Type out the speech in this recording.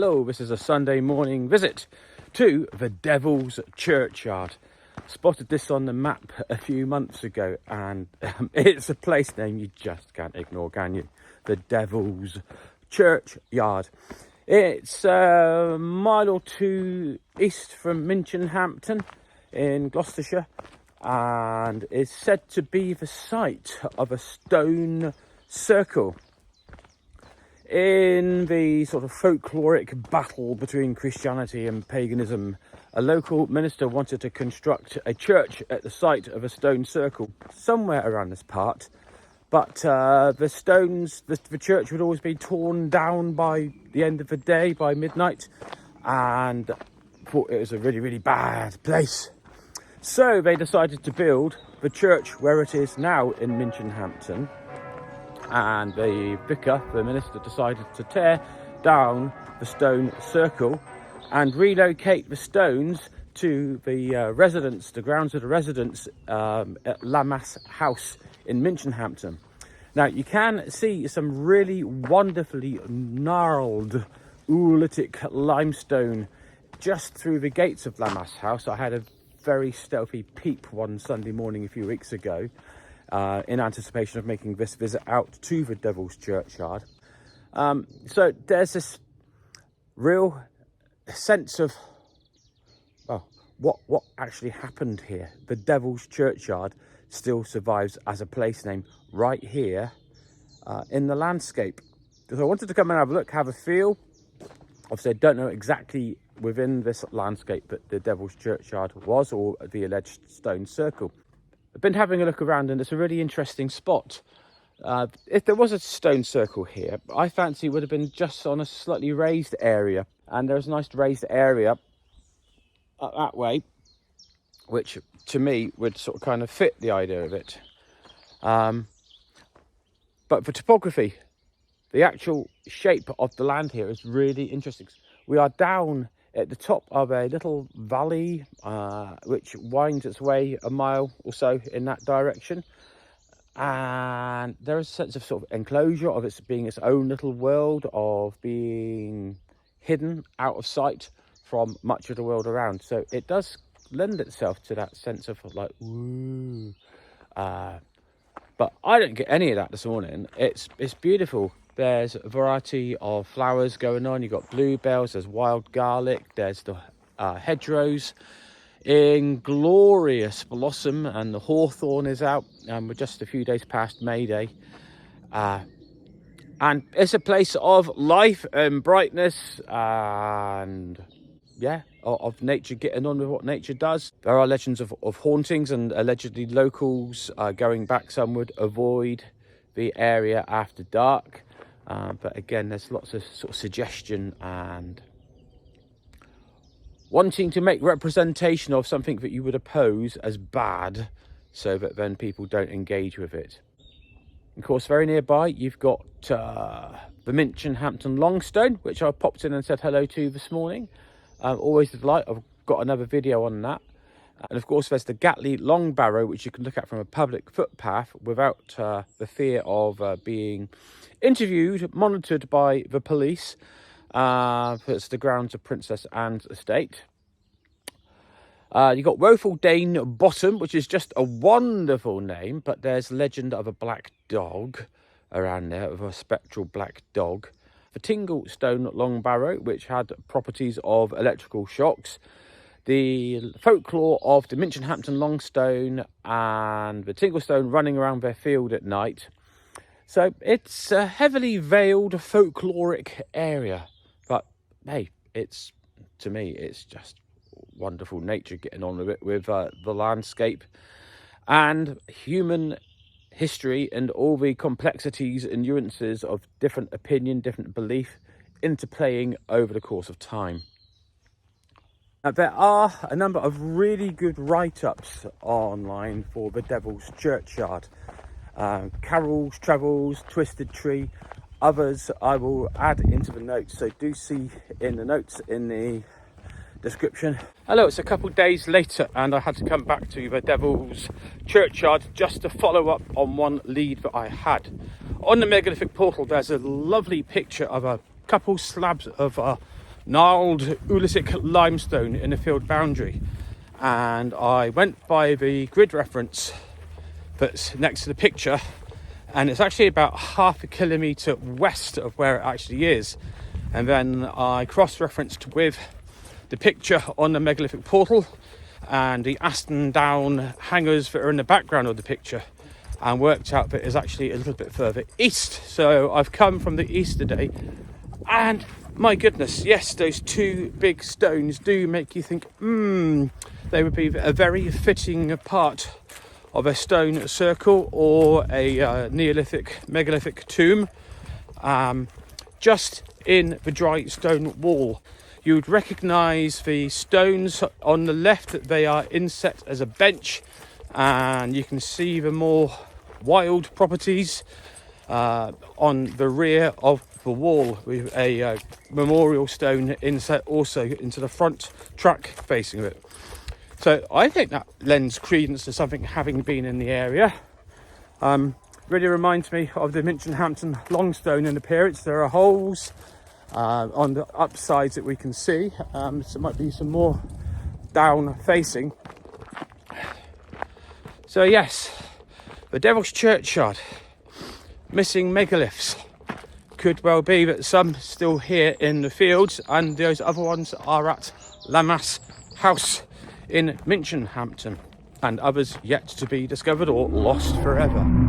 Hello, this is a Sunday morning visit to the Devil's Churchyard. Spotted this on the map a few months ago, and it's a place name you just can't ignore, can you? The Devil's Churchyard. It's a mile or two east from Minchinhampton in Gloucestershire, and is said to be the site of a stone circle. In the sort of folkloric battle between Christianity and paganism, a local minister wanted to construct a church at the site of a stone circle somewhere around this part, but the church would always be torn down by the end of the day, by midnight, and thought it was a really, really bad place. So they decided to build the church where it is now in Minchinhampton. And the vicar, the minister, decided to tear down the stone circle and relocate the stones to the residence, the grounds of the residence at Lammas House in Minchinhampton. Now, you can see some really wonderfully gnarled oolitic limestone just through the gates of Lammas House. I had a very stealthy peep one Sunday morning a few weeks ago, in anticipation of making this visit out to the Devil's Churchyard. So there's this real sense of, well, what actually happened here. The Devil's Churchyard still survives as a place name right here in the landscape. So I wanted to come and have a look, have a feel. Obviously, I don't know exactly within this landscape that the Devil's Churchyard was, or the alleged stone circle. I've been having a look around, and it's a really interesting spot. If there was a stone circle here, I fancy it would have been just on a slightly raised area, and there's a nice raised area up that way, which to me would sort of kind of fit the idea of it. But for topography, the actual shape of the land here is really interesting. We are down at the top of a little valley which winds its way a mile or so in that direction, and there is a sense of sort of enclosure, of it being its own little world, of being hidden out of sight from much of the world around. So it does lend itself to that sense of like, ooh. But I don't get any of that this morning. It's beautiful. There's a variety of flowers going on. You've got bluebells, there's wild garlic, there's the hedgerows in glorious blossom, and the hawthorn is out, and we're just a few days past May Day. And it's a place of life and brightness, and yeah, of nature getting on with what nature does. There are legends of hauntings, and allegedly locals going back, some would avoid the area after dark. But again, there's lots of sort of suggestion and wanting to make representation of something that you would oppose as bad, so that then people don't engage with it. Of course, very nearby, you've got the Minchinhampton Longstone, which I popped in and said hello to this morning. Always a delight. I've got another video on that. And of course, there's the Gatley Long Barrow, which you can look at from a public footpath without the fear of being interviewed, monitored by the police. It's the grounds of Princess Anne's estate. You've got Woeful Dane Bottom, which is just a wonderful name, but there's legend of a black dog around there, of a spectral black dog. The Tinglestone Long Barrow, which had properties of electrical shocks. The folklore of the Minchinhampton Longstone and the Tinglestone running around their field at night. So it's a heavily veiled folkloric area, but hey, to me it's just wonderful nature getting on with it, with the landscape and human history and all the complexities and nuances of different opinion, different belief interplaying over the course of time. Now, there are a number of really good write-ups online for the Devil's Churchyard. Carols, Travels, Twisted Tree, others I will add into the notes, so do see in the notes in the description. Hello, it's a couple of days later, and I had to come back to the Devil's Churchyard just to follow up on one lead that I had. On the Megalithic Portal, there's a lovely picture of a couple slabs of gnarled Megalithic limestone in a field boundary, and I went by the grid reference that's next to the picture, and it's actually about half a kilometre west of where it actually is. And then I cross-referenced with the picture on the Megalithic Portal and the Aston Down hangars that are in the background of the picture, and worked out that it's actually a little bit further east. So I've come from the east today, and my goodness, yes, those two big stones do make you think, they would be a very fitting part of a stone circle or a Neolithic megalithic tomb. Just in the dry stone wall, you would recognise the stones on the left, that they are inset as a bench, and you can see the more wild properties on the rear of the wall, with a memorial stone inset also into the front track facing it. So I think that lends credence to something having been in the area. Really reminds me of the Minchinhampton longstone in appearance. There are holes on the upsides that we can see, so there might be some more down facing. So yes, the Devil's Churchyard, missing megaliths. Could well be that some still here in the fields, and those other ones are at Lammas House in Minchinhampton, and others yet to be discovered or lost forever.